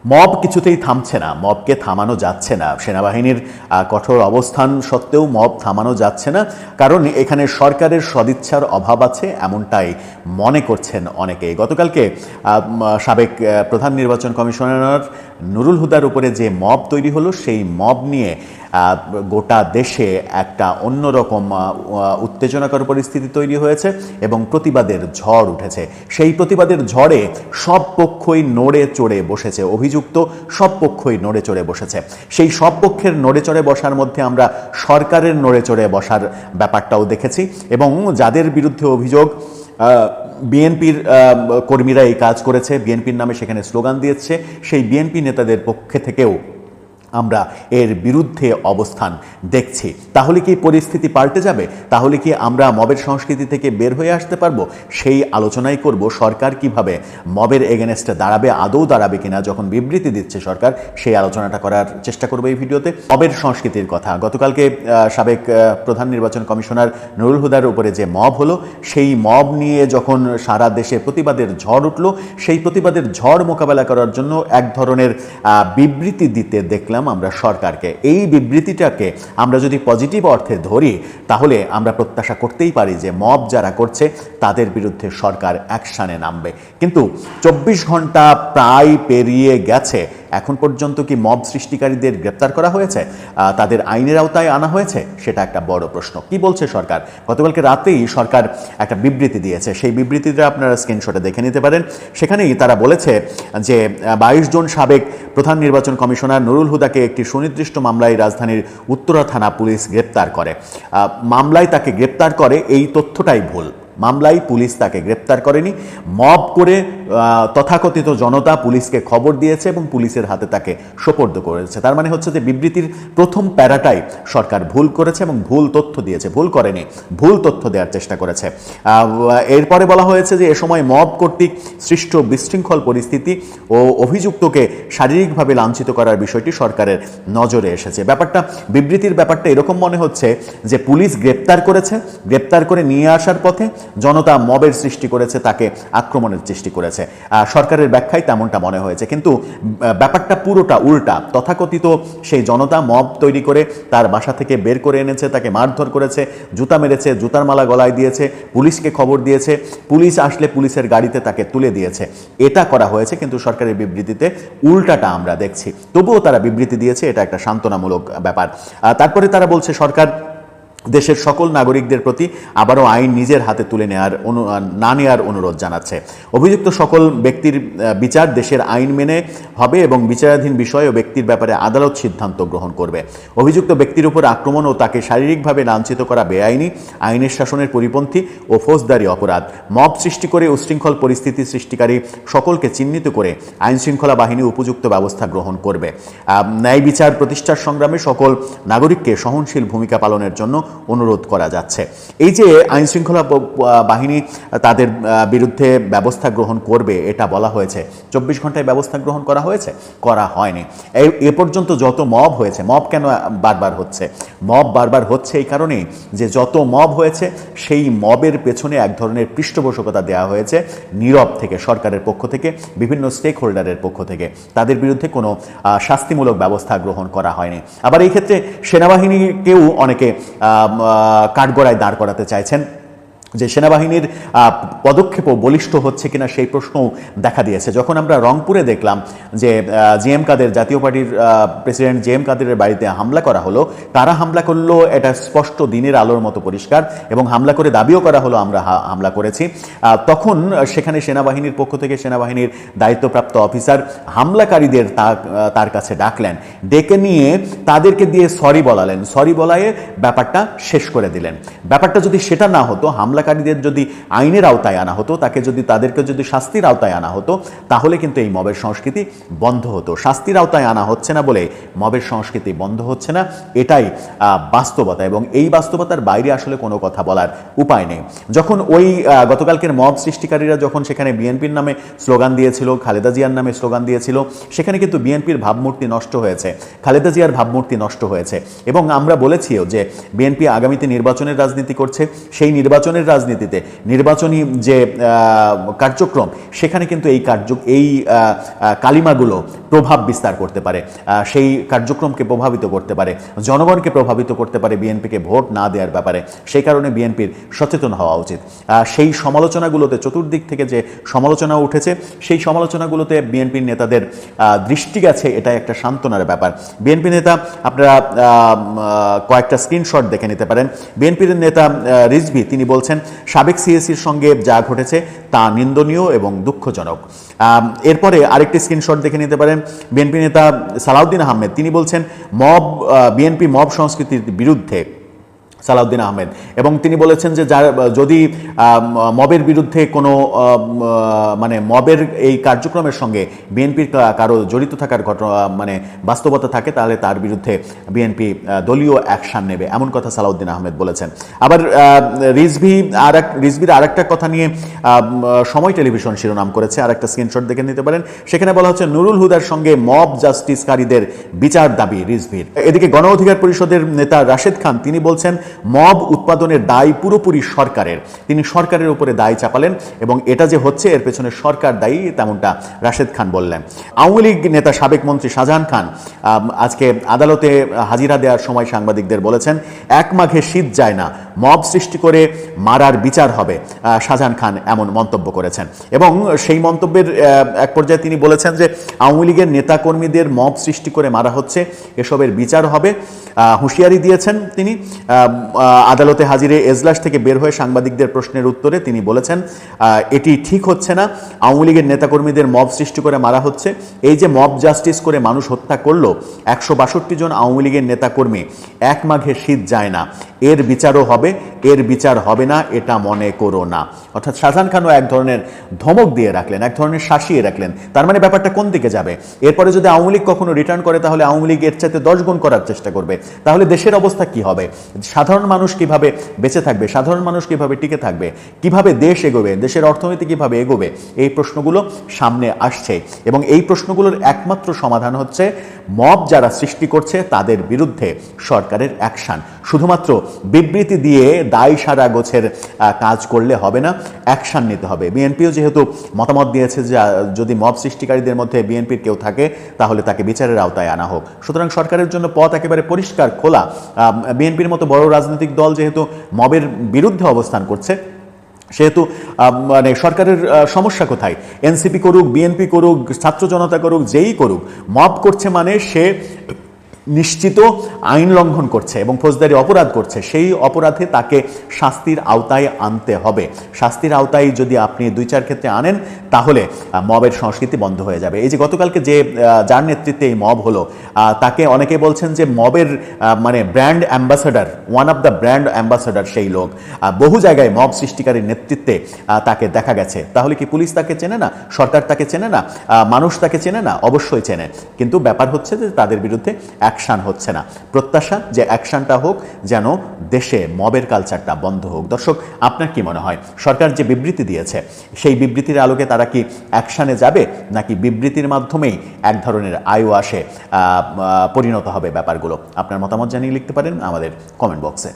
Mob কিছুতেই থামছে না, মবকে থামানো যাচ্ছে না। সেনাবাহিনীর কঠোর অবস্থান সত্ত্বেও মব থামানো যাচ্ছে না, কারণ এখানে সরকারের সদিচ্ছার অভাব আছে, এমনটাই মনে করছেন অনেকেই। গতকালকে সাবেক প্রধান নির্বাচন কমিশনার নুরুল হুদার উপরে যে মব তৈরি হলো, সেই মব নিয়ে গোটা দেশে একটা অন্যরকম উত্তেজনাকর পরিস্থিতি তৈরি হয়েছে এবং প্রতিবাদের ঝড় উঠেছে। সেই প্রতিবাদের ঝড়ে সব পক্ষই নড়ে চড়ে বসেছে, অভিযুক্ত সব পক্ষই নড়ে চড়ে বসেছে। সেই সব পক্ষের নড়ে চড়ে বসার মধ্যে আমরা সরকারের নড়ে চড়ে বসার ব্যাপারটাও দেখেছি, এবং যাদের বিরুদ্ধে অভিযোগ বিএনপির কর্মীরা এই কাজ করেছে, বিএনপির নামে সেখানে স্লোগান দিয়েছে, সেই বিএনপি নেতাদের পক্ষে থেকেও আমরা এর বিরুদ্ধে অবস্থান দেখছি। তাহলে কি পরিস্থিতি পাল্টে যাবে? তাহলে কি আমরা মবের সংস্কৃতি থেকে বের হয়ে আসতে পারবো? সেই আলোচনাই করব। সরকার কিভাবে মবের এগেনস্টে দাঁড়াবে, আদৌ দাঁড়াবে কিনা, যখন বিবৃতি দিচ্ছে সরকার, সেই আলোচনাটা করার চেষ্টা করবো এই ভিডিওতে। মবের সংস্কৃতির কথা, গতকালকে সাবেক প্রধান নির্বাচন কমিশনার নুরুল হুদার উপরে যে মব হলো, সেই মব নিয়ে যখন সারা দেশে প্রতিবাদের ঝড় উঠল, সেই প্রতিবাদের ঝড় মোকাবেলা করার জন্য এক ধরনের বিবৃতি দিতে দেখলাম আমরা সরকারকে। এই বিবৃতিটাকে আমরা যদি পজিটিভ অর্থে ধরি, তাহলে আমরা প্রত্যাশা করতেই পারি যে মব যারা করছে তাদের বিরুদ্ধে সরকার অ্যাকশানে নামবে। কিন্তু 24 ঘন্টা প্রায় পেরিয়ে গেছে, এখন পর্যন্ত কি মব সৃষ্টিকারীদের গ্রেপ্তার করা হয়েছে, তাদের আইনের আওতায় আনা হয়েছে? সেটা একটা বড় প্রশ্ন। কি বলছে সরকার? গতকালকে রাতেই সরকার একটা বিবৃতি দিয়েছে, সেই বিবৃতিটা আপনারা স্ক্রিনশটে দেখে নিতে পারেন। সেখানেই তারা বলেছে যে 22 জন সাবেক প্রধান নির্বাচন কমিশনার নুরুল হুদাকে একটি সুনির্দিষ্ট মামলায় রাজধানীর উত্তরা থানা পুলিশ গ্রেপ্তার করে। মামলায় তাকে গ্রেপ্তার করে, এই তথ্যটাই ভুল। মামলায় পুলিশ তাকে গ্রেপ্তার করেনি, মব করে তথাকথিত জনতা পুলিশকে খবর দিয়েছে এবং পুলিশের হাতে তাকে সোপর্দ করেছে। তার মানে হচ্ছে যে বিবৃতির প্রথম প্যারাটাই সরকার ভুল করেছে এবং ভুল তথ্য দিয়েছে, ভুল করেনি, ভুল তথ্য দেওয়ার চেষ্টা করেছে। এরপরে বলা হয়েছে যে এ সময় মব কর্তৃক সৃষ্ট বিশৃঙ্খল পরিস্থিতি ও অভিযুক্তকে শারীরিকভাবে লাঞ্ছিত করার বিষয়টি সরকারের নজরে এসেছে। বিবৃতির ব্যাপারটা এরকম মনে হচ্ছে যে পুলিশ গ্রেপ্তার করেছে, গ্রেপ্তার করে নিয়ে আসার পথে জনতা মবের সৃষ্টি করেছে, তাকে আক্রমণের সৃষ্টি করেছে। সরকারের ব্যাখ্যায় তেমনটা মনে হয়েছে, কিন্তু ব্যাপারটা পুরোটা উল্টা। তথাকথিত সেই জনতা মব তৈরি করে তার বাসা থেকে বের করে এনেছে, তাকে মারধর করেছে, জুতা মেরেছে, জুতার মালা গলায় দিয়েছে, পুলিশকে খবর দিয়েছে, পুলিশ আসলে পুলিশের গাড়িতে তাকে তুলে দিয়েছে। এটা করা হয়েছে, কিন্তু সরকারের বিবৃতিতে উল্টাটা আমরা দেখছি। তবুও তারা বিবৃতি দিয়েছে, এটা একটা সান্ত্বনামূলক ব্যাপার। তারপরে তারা বলছে সরকার দেশের সকল নাগরিকদের প্রতি আবারও আইন নিজের হাতে তুলে নেওয়ার অনুরোধ জানাচ্ছে। অভিযুক্ত সকল ব্যক্তির বিচার দেশের আইন মেনে হবে এবং বিচারাধীন বিষয় ও ব্যক্তির ব্যাপারে আদালত সিদ্ধান্ত গ্রহণ করবে। অভিযুক্ত ব্যক্তির উপর আক্রমণ ও তাকে শারীরিকভাবে লাঞ্ছিত করা বেআইনি, আইনের শাসনের পরিপন্থী ও ফৌজদারি অপরাধ। মব সৃষ্টি করে উশৃঙ্খল পরিস্থিতি সৃষ্টিকারী সকলকে চিহ্নিত করে আইন শৃঙ্খলা বাহিনী উপযুক্ত ব্যবস্থা গ্রহণ করবে। ন্যায় বিচার প্রতিষ্ঠার সংগ্রামে সকল নাগরিককে সহনশীল ভূমিকা পালনের জন্য অনুরোধ করা যাচ্ছে। এই যে আইন শৃঙ্খলা বাহিনী তাদের বিরুদ্ধে ব্যবস্থা গ্রহণ করবে, এটা বলা হয়েছে, 24 ঘন্টায় ব্যবস্থা গ্রহণ করা হয়েছে? করা হয়নি। এ পর্যন্ত যত মব হয়েছে, মব কেন বারবার হচ্ছে? মব বারবার হচ্ছে এই কারণেই যে যত মব হয়েছে সেই মবের পেছনে এক ধরনের পৃষ্ঠপোষকতা দেওয়া হয়েছে নীরব থেকে, সরকারের পক্ষ থেকে, বিভিন্ন স্টেক হোল্ডারের পক্ষ থেকে। তাদের বিরুদ্ধে কোনো শাস্তিমূলক ব্যবস্থা গ্রহণ করা হয়নি। আবার এই ক্ষেত্রে সেনাবাহিনীকেও অনেকে কাঠগড়ায় দাঁড় করাতে চাইছেন, যে সেনাবাহিনীর পদক্ষেপও বলিষ্ঠ হচ্ছে কিনা সেই প্রশ্নও দেখা দিয়েছে। যখন আমরা রংপুরে দেখলাম যে জিএম কাদের, জাতীয় পার্টির প্রেসিডেন্ট জিএম কাদেরের বাড়িতে হামলা করা হলো, কারা হামলা করলো এটা স্পষ্ট দিনের আলোর মতো পরিষ্কার, এবং হামলা করে দাবিও করা হলো আমরা হামলা করেছি। তখন সেখানে সেনাবাহিনীর পক্ষ থেকে সেনাবাহিনীর দায়িত্বপ্রাপ্ত অফিসার হামলাকারীদের তার কাছে ডাকলেন, ডেকে নিয়ে তাদেরকে দিয়ে সরি বলালেন, সরি বলায়ে ব্যাপারটা শেষ করে দিলেন। ব্যাপারটা যদি সেটা না হতো, হামলাকারীদের যদি আইনের আওতায় আনা হতো, তাদেরকে যদি শাস্তির আওতায় আনা হতো, তাহলে কিন্তু এই মবের সংস্কৃতি বন্ধ হতো। শাস্তির আওতায় আনা হচ্ছে না বলে মবের সংস্কৃতি বন্ধ হচ্ছে না, এটাই বাস্তবতা, এবং এই বাস্তবতার বাইরে আসলে কোনো কথা বলার উপায় নেই। যখন ওই গতকালকের মব সৃষ্টিকারীরা যখন সেখানে বিএনপির নামে স্লোগান দিয়েছিল, খালেদা জিয়ার নামে স্লোগান দিয়েছিল, সেখানে কিন্তু বিএনপির ভাবমূর্তি নষ্ট হয়েছে, খালেদা জিয়ার ভাবমূর্তি নষ্ট হয়েছে। এবং আমরা বলেছিও যে বিএনপি আগামীতে নির্বাচনের রাজনীতি করছে, সেই নির্বাচনের রাজনীতিতে, নির্বাচনী যে কার্যক্রম, সেখানে কিন্তু এই কালিমাগুলো প্রভাব বিস্তার করতে পারে, সেই কার্যক্রমকে প্রভাবিত করতে পারে, জনগণকে প্রভাবিত করতে পারে বিএনপিকে ভোট না দেওয়ার ব্যাপারে। সেই কারণে বিএনপির সচেতন হওয়া উচিত। সেই সমালোচনাগুলোতে, চতুর্দিক থেকে যে সমালোচনা উঠেছে, সেই সমালোচনাগুলোতে বিএনপির নেতাদের দৃষ্টি গেছে, এটা একটা সান্ত্বনার ব্যাপার। বিএনপি নেতা, আপনারা কয়েকটা স্ক্রিনশট দেখে নিতে পারেন। বিএনপির নেতা রিজভী তিনি বলছেন, সাবেক সিএসির সঙ্গে যা ঘটেছে তা নিন্দনীয় এবং দুঃখজনক। এরপরে আরেকটি স্ক্রিনশট দেখে নিতে পারেন। বিএনপি নেতা সালাউদ্দিন আহমেদ তিনি বলছেন, বিএনপি মব সংস্কৃতির বিরুদ্ধে, সালাউদ্দিন আহমেদ, এবং তিনি বলেছেন যে যদি মবের বিরুদ্ধে কোনো মানে মবের এই কার্যক্রমের সঙ্গে বিএনপির কারো জড়িত থাকার বাস্তবতা থাকে, তাহলে তার বিরুদ্ধে বিএনপি দলীয় অ্যাকশন নেবে, এমন কথা সালাউদ্দিন আহমেদ বলেছেন। আবার রিজভির আরেকটা কথা নিয়ে সময় টেলিভিশন শিরোনাম করেছে, আরেকটা স্ক্রিনশট দেখে নিতে পারেন। সেখানে বলা হচ্ছে, নুরুল হুদার সঙ্গে মব জাস্টিসকারীদের বিচার দাবি রিজভির। এদিকে গণ অধিকার পরিষদের নেতা রাশেদ খান তিনি বলছেন, মব উৎপাদনের দায় পুরোপুরি সরকারের। তিনি সরকারের উপরে দায় চাপালেন এবং এটা যে হচ্ছে এর পেছনে সরকার দায়ী, তেমনটা রাশেদ খান বললেন। আওয়ামী লীগ নেতা সাবেক মন্ত্রী শাহজাহান খান আজকে আদালতে হাজিরা দেওয়ার সময় সাংবাদিকদের বলেছেন, এক মাঘে শীত যায় না, মব সৃষ্টি করে মারার বিচার হবে। শাহজাহান খান এমন মন্তব্য করেছেন এবং সেই মন্তব্যের এক পর্যায়ে তিনি বলেছেন যে আওয়ামী লীগের নেতাকর্মীদের মব সৃষ্টি করে মারা হচ্ছে, এসবের বিচার হবে। হুঁশিয়ারি দিয়েছেন তিনি। আদালতে হাজিরে এজলাস থেকে বের হয়ে সাংবাদিকদের প্রশ্নের উত্তরে তিনি বলেছেন, এটি ঠিক হচ্ছে না, আওয়ামী লীগের নেতাকর্মীদের মব সৃষ্টি করে মারা হচ্ছে। এই যে মব জাস্টিস করে মানুষ হত্যা করলো 162 জন আওয়ামী লীগের নেতাকর্মী, এক মাঘে শীত যায় না, এর বিচারও হবে, এর বিচার হবে না এটা মনে করো না। অর্থাৎ শাহজাহান খানও এক ধরনের ধমক দিয়ে রাখলেন, এক ধরনের শাসিয়ে রাখলেন। তার মানে ব্যাপারটা কোন দিকে যাবে? এরপরে যদি আওয়ামী লীগ কখনো রিটার্ন করে, তাহলে আওয়ামী লীগ এর চাইতে 10 গুণ করার চেষ্টা করবে। তাহলে দেশের অবস্থা কি হবে? সাধারণ মানুষ কিভাবে বেঁচে থাকবে? সাধারণ মানুষ কিভাবে টিকে থাকবে? কিভাবে দেশ এগোবে? দেশের অর্থনীতি কিভাবে এগোবে? এই প্রশ্নগুলো সামনে আসছে এবং এই প্রশ্নগুলোর একমাত্র সমাধান হচ্ছে মব যারা সৃষ্টি করছে তাদের বিরুদ্ধে সরকারের অ্যাকশন। শুধুমাত্র বিবৃতি দিয়ে দায় সারা গোছের কাজ করলে হবে না, অ্যাকশন নিতে হবে। বিএনপিও যেহেতু মতামত দিয়েছে যে যদি মব সৃষ্টিকারীদের মধ্যে বিএনপির কেউ থাকে, তাহলে তাকে বিচারের আওতায় আনা হোক। সুতরাং সরকারের জন্য পথ একেবারে পরিষ্কার খোলা। বিএনপির মতো বড় রাজনৈতিক দল যেহেতু মবের বিরুদ্ধে অবস্থান করছে, সেহেতু মানে সরকারের সমস্যা কোথায়? এনসিপি করুক, বিএনপি করুক, ছাত্র জনতা করুক, যেই করুক, মব করছে মানে সে নিশ্চিত আইন লঙ্ঘন করছে এবং ফৌজদারি অপরাধ করছে। সেই অপরাধে তাকে শাস্তির আওতায় আনতে হবে। শাস্তির আওতায় যদি আপনি 2-4 ক্ষেত্রে আনেন, তাহলে মবের সংস্কৃতি বন্ধ হয়ে যাবে। এই যে গতকালকে যার নেতৃত্বে এই মব হলো, তাকে অনেকে বলছেন যে মবের মানে brand ambassador, one of the brand ambassador সেই লোক। বহু জায়গায় মব সৃষ্টিকারীর নেতৃত্বে তাকে দেখা গেছে। তাহলে কি পুলিশ তাকে চেনে না? সরকার তাকে চেনে না? মানুষ তাকে চেনে না? অবশ্যই চেনে। কিন্তু ব্যাপার হচ্ছে যে তাদের বিরুদ্ধে অ্যাকশন হচ্ছে না। প্রত্যাশা যে অ্যাকশনটা হোক, যেন দেশে মবের কালচারটা বন্ধ হোক। দর্শক, আপনার কি মনে হয় সরকার যে বিবৃতি দিয়েছে, সেই বিবৃতির আলোকে তারা কি অ্যাকশনে যাবে, নাকি বিবৃতির মাধ্যমেই এক ধরনের আয়ু আসে পরিণত হবে ব্যাপারগুলো? আপনার মতামত জানিয়ে লিখতে পারেন আমাদের কমেন্ট বক্সে।